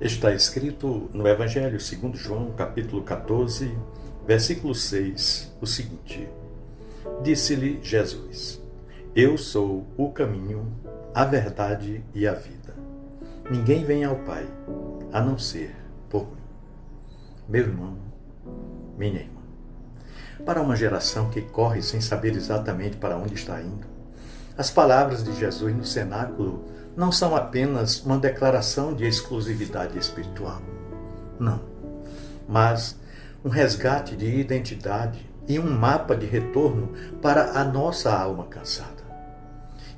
Está escrito no Evangelho segundo João, capítulo 14, versículo 6, o seguinte: Disse-lhe Jesus: Eu sou o caminho, a verdade e a vida. Ninguém vem ao Pai, a não ser por mim. Meu irmão, minha irmã. Para uma geração que corre sem saber exatamente para onde está indo, as palavras de Jesus no cenáculo não são apenas uma declaração de exclusividade espiritual. Não. Mas um resgate de identidade e um mapa de retorno para a nossa alma cansada.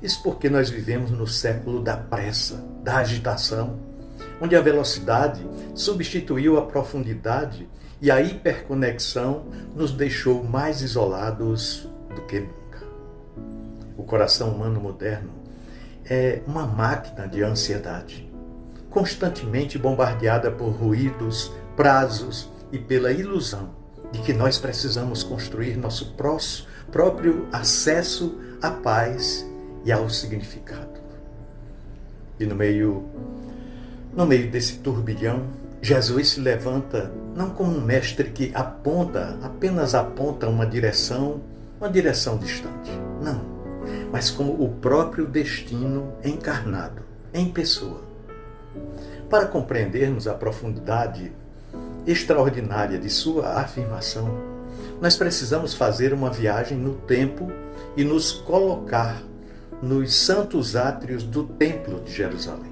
Isso porque nós vivemos no século da pressa, da agitação, onde a velocidade substituiu a profundidade e a hiperconexão nos deixou mais isolados do que nunca. O coração humano moderno é uma máquina de ansiedade, constantemente bombardeada por ruídos, prazos e pela ilusão de que nós precisamos construir nosso próprio acesso à paz e ao significado. E no meio desse turbilhão, Jesus se levanta não como um mestre que apenas aponta uma direção distante. Não. Mas como o próprio destino encarnado, em pessoa. Para compreendermos a profundidade extraordinária de sua afirmação, nós precisamos fazer uma viagem no tempo e nos colocar nos santos átrios do Templo de Jerusalém.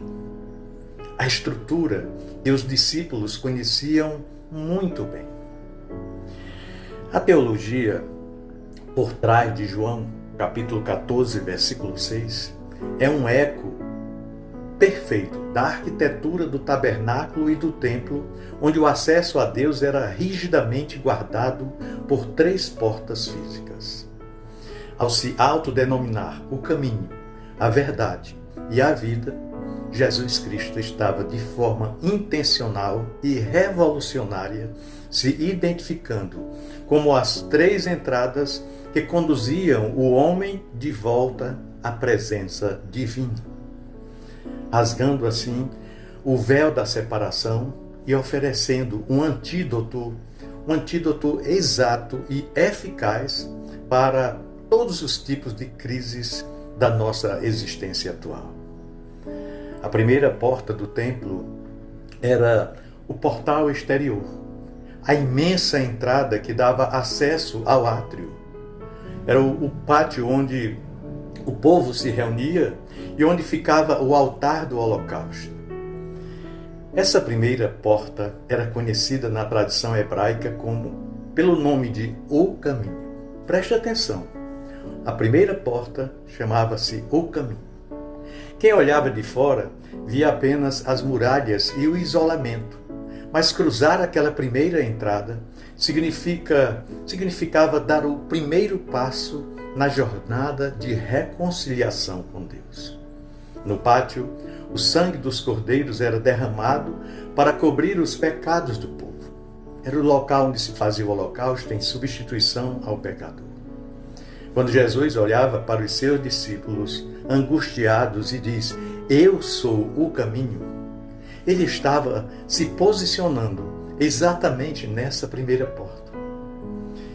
A estrutura que os discípulos conheciam muito bem. A teologia por trás de João, capítulo 14, versículo 6, é um eco perfeito da arquitetura do tabernáculo e do templo, onde o acesso a Deus era rigidamente guardado por 3 portas físicas. Ao se autodenominar o caminho, a verdade e a vida, Jesus Cristo estava de forma intencional e revolucionária se identificando como as 3 entradas que conduziam o homem de volta à presença divina, rasgando assim o véu da separação e oferecendo um antídoto exato e eficaz para todos os tipos de crises da nossa existência atual. A primeira porta do templo era o portal exterior, a imensa entrada que dava acesso ao átrio. Era o pátio onde o povo se reunia e onde ficava o altar do holocausto. Essa primeira porta era conhecida na tradição hebraica pelo nome de O Caminho. Preste atenção, a primeira porta chamava-se O Caminho. Quem olhava de fora via apenas as muralhas e o isolamento, mas cruzar aquela primeira entrada significava dar o primeiro passo na jornada de reconciliação com Deus. No pátio, o sangue dos cordeiros era derramado para cobrir os pecados do povo. Era o local onde se fazia o holocausto em substituição ao pecador. Quando Jesus olhava para os seus discípulos angustiados e diz: Eu sou o caminho, ele estava se posicionando exatamente nessa primeira porta.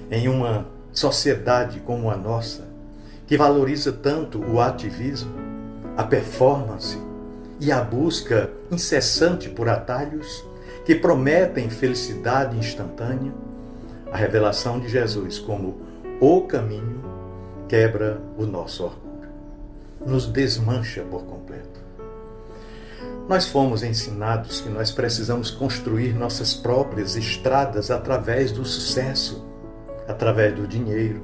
Em uma sociedade como a nossa, que valoriza tanto o ativismo, a performance e a busca incessante por atalhos que prometem felicidade instantânea, a revelação de Jesus como o caminho quebra o nosso orgulho, nos desmancha por completo. Nós fomos ensinados que nós precisamos construir nossas próprias estradas através do sucesso, através do dinheiro,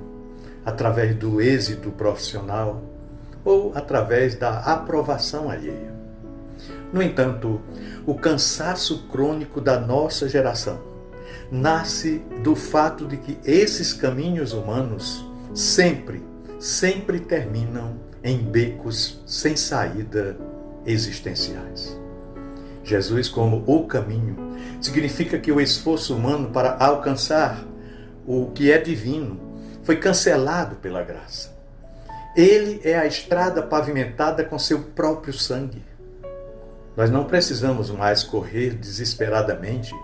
através do êxito profissional ou através da aprovação alheia. No entanto, o cansaço crônico da nossa geração nasce do fato de que esses caminhos humanos sempre terminam em becos sem saída existenciais. Jesus, como o caminho, significa que o esforço humano para alcançar o que é divino foi cancelado pela graça. Ele é a estrada pavimentada com seu próprio sangue. Nós não precisamos mais correr desesperadamente,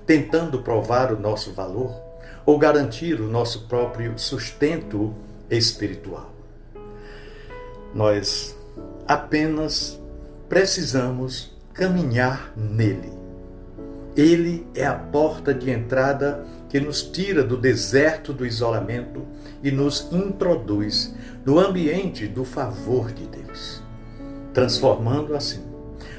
tentando provar o nosso valor ou garantir o nosso próprio sustento espiritual. Nós apenas precisamos caminhar nele. Ele é a porta de entrada que nos tira do deserto do isolamento e nos introduz no ambiente do favor de Deus, transformando assim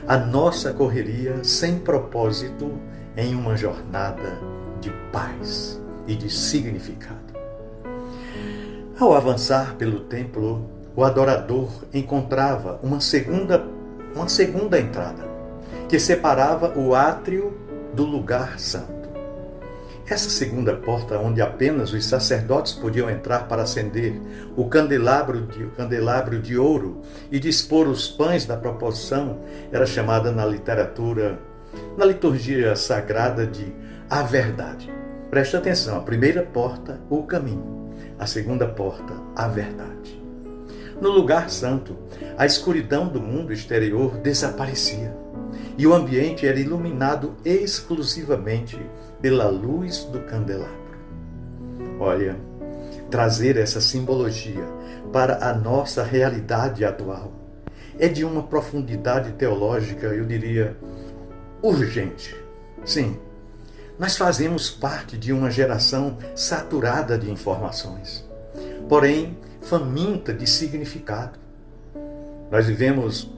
a nossa correria sem propósito em uma jornada de paz e de significado. Ao avançar pelo templo, o adorador encontrava uma segunda entrada, que separava o átrio do lugar santo. Essa segunda porta, onde apenas os sacerdotes podiam entrar para acender o candelabro de ouro e dispor os pães da proporção, era chamada na liturgia sagrada de a verdade. Preste atenção, a primeira porta, o caminho. A segunda porta, a verdade. No lugar santo, a escuridão do mundo exterior desaparecia e o ambiente era iluminado exclusivamente pela luz do candelabro. Olha, trazer essa simbologia para a nossa realidade atual é de uma profundidade teológica, eu diria, urgente. Sim, nós fazemos parte de uma geração saturada de informações, porém faminta de significado. Nós vivemos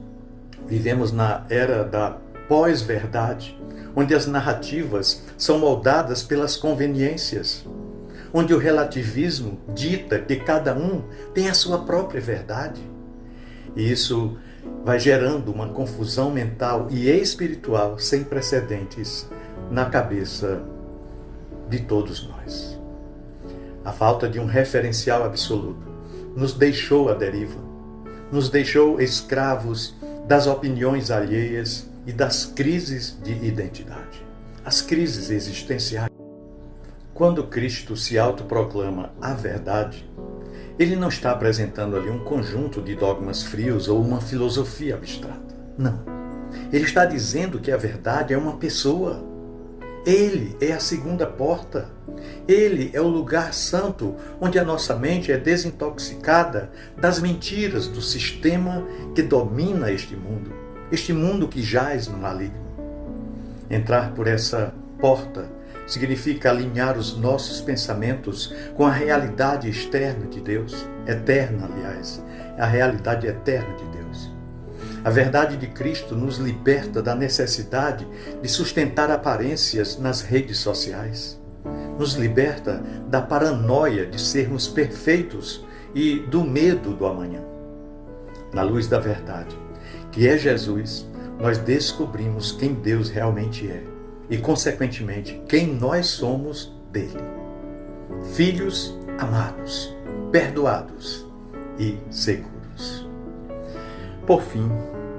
na era da pós-verdade, onde as narrativas são moldadas pelas conveniências, onde o relativismo dita que cada um tem a sua própria verdade. E isso vai gerando uma confusão mental e espiritual sem precedentes na cabeça de todos nós. A falta de um referencial absoluto nos deixou à deriva, nos deixou escravos das opiniões alheias e das crises de identidade, as crises existenciais. Quando Cristo se autoproclama a verdade, ele não está apresentando ali um conjunto de dogmas frios ou uma filosofia abstrata. Não. Ele está dizendo que a verdade é uma pessoa. Ele é a segunda porta. Ele é o lugar santo onde a nossa mente é desintoxicada das mentiras do sistema que domina este mundo que jaz no maligno. Entrar por essa porta significa alinhar os nossos pensamentos com a realidade externa de Deus, eterna, aliás, a realidade eterna de Deus. A verdade de Cristo nos liberta da necessidade de sustentar aparências nas redes sociais. Nos liberta da paranoia de sermos perfeitos e do medo do amanhã. Na luz da verdade, que é Jesus, nós descobrimos quem Deus realmente é e, consequentemente, quem nós somos dele. Filhos amados, perdoados e seguros. Por fim,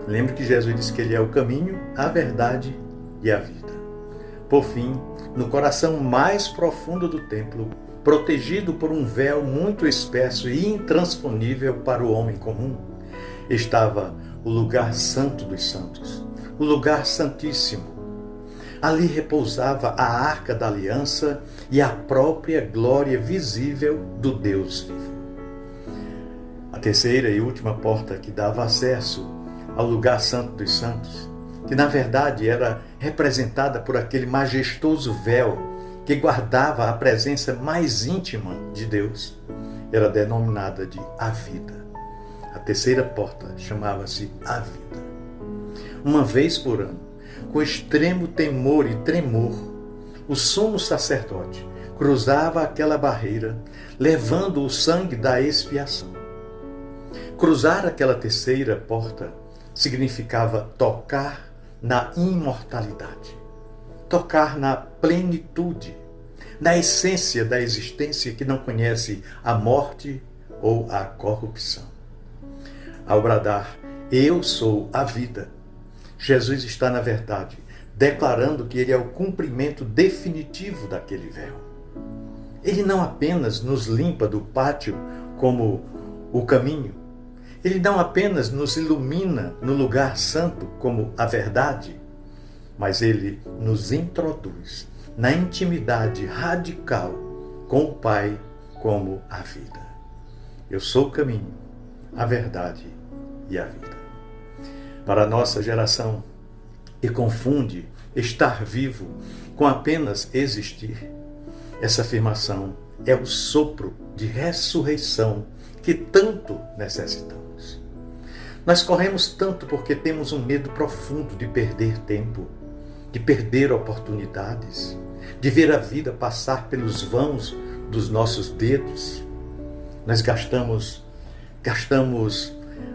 lembre que Jesus disse que ele é o caminho, a verdade e a vida. Por fim, no coração mais profundo do templo, protegido por um véu muito espesso e intransponível para o homem comum, estava o lugar santo dos santos, o lugar santíssimo. Ali repousava a arca da aliança e a própria glória visível do Deus vivo. A terceira e última porta que dava acesso ao lugar santo dos santos, que na verdade era representada por aquele majestoso véu que guardava a presença mais íntima de Deus, era denominada de a vida. A terceira porta chamava-se a vida. Uma vez por ano, com extremo temor e tremor, o sumo sacerdote cruzava aquela barreira, levando o sangue da expiação. Cruzar aquela terceira porta significava tocar na imortalidade, tocar na plenitude, na essência da existência que não conhece a morte ou a corrupção. Ao bradar, eu sou a vida, Jesus está, na verdade, declarando que ele é o cumprimento definitivo daquele véu. Ele não apenas nos limpa do pátio como o caminho, Ele não apenas nos ilumina no lugar santo como a verdade, mas ele nos introduz na intimidade radical com o Pai como a vida. Eu sou o caminho, a verdade e a vida. Para a nossa geração, que confunde estar vivo com apenas existir, essa afirmação é o sopro de ressurreição que tanto necessitamos. Nós corremos tanto porque temos um medo profundo de perder tempo, de perder oportunidades, de ver a vida passar pelos vãos dos nossos dedos. Nós gastamos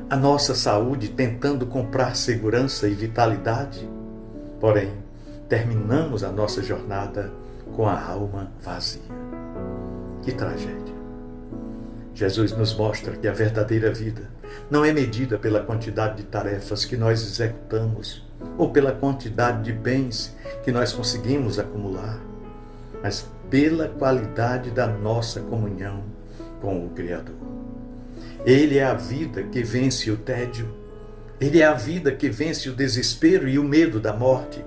a nossa saúde tentando comprar segurança e vitalidade, porém, terminamos a nossa jornada com a alma vazia. Que tragédia! Jesus nos mostra que a verdadeira vida não é medida pela quantidade de tarefas que nós executamos ou pela quantidade de bens que nós conseguimos acumular, mas pela qualidade da nossa comunhão com o Criador. Ele é a vida que vence o tédio. Ele é a vida que vence o desespero e o medo da morte.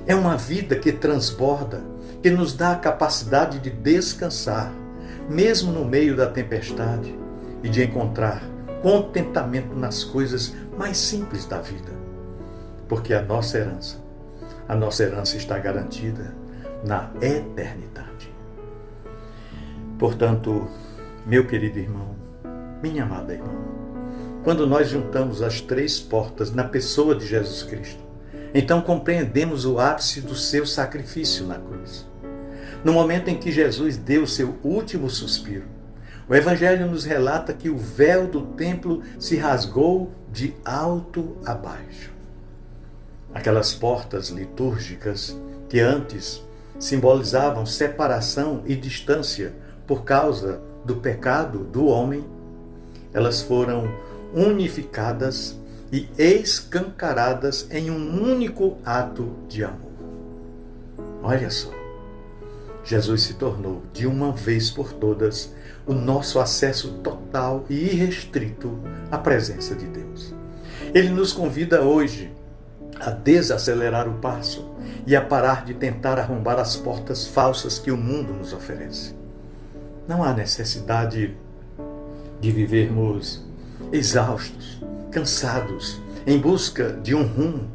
É uma vida que transborda, que nos dá a capacidade de descansar, mesmo no meio da tempestade, e de encontrar contentamento nas coisas mais simples da vida. Porque a nossa herança está garantida na eternidade. Portanto, meu querido irmão, minha amada irmã, quando nós juntamos as três portas na pessoa de Jesus Cristo, então compreendemos o ápice do seu sacrifício na cruz. No momento em que Jesus deu seu último suspiro, o Evangelho nos relata que o véu do templo se rasgou de alto a baixo. Aquelas portas litúrgicas que antes simbolizavam separação e distância por causa do pecado do homem, elas foram unificadas e escancaradas em um único ato de amor. Olha só, Jesus se tornou, de uma vez por todas, o nosso acesso total e irrestrito à presença de Deus. Ele nos convida hoje a desacelerar o passo e a parar de tentar arrombar as portas falsas que o mundo nos oferece. Não há necessidade de vivermos exaustos, cansados, em busca de um rumo,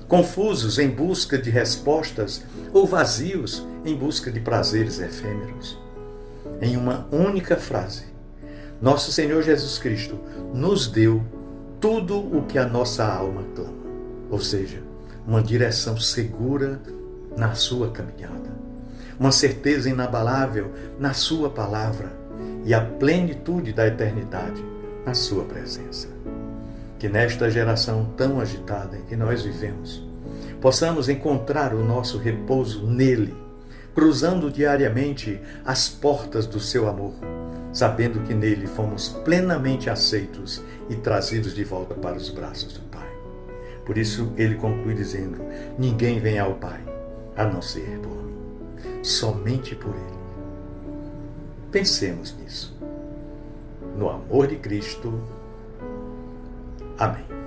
confusos em busca de respostas ou vazios em busca de prazeres efêmeros. Em uma única frase, nosso Senhor Jesus Cristo nos deu tudo o que a nossa alma clama, ou seja, uma direção segura na sua caminhada, uma certeza inabalável na sua palavra e a plenitude da eternidade na sua presença. Que nesta geração tão agitada em que nós vivemos, possamos encontrar o nosso repouso nele, cruzando diariamente as portas do seu amor, sabendo que nele fomos plenamente aceitos e trazidos de volta para os braços do Pai. Por isso ele conclui dizendo: ninguém vem ao Pai a não ser por mim, somente por ele. Pensemos nisso. No amor de Cristo. Amém.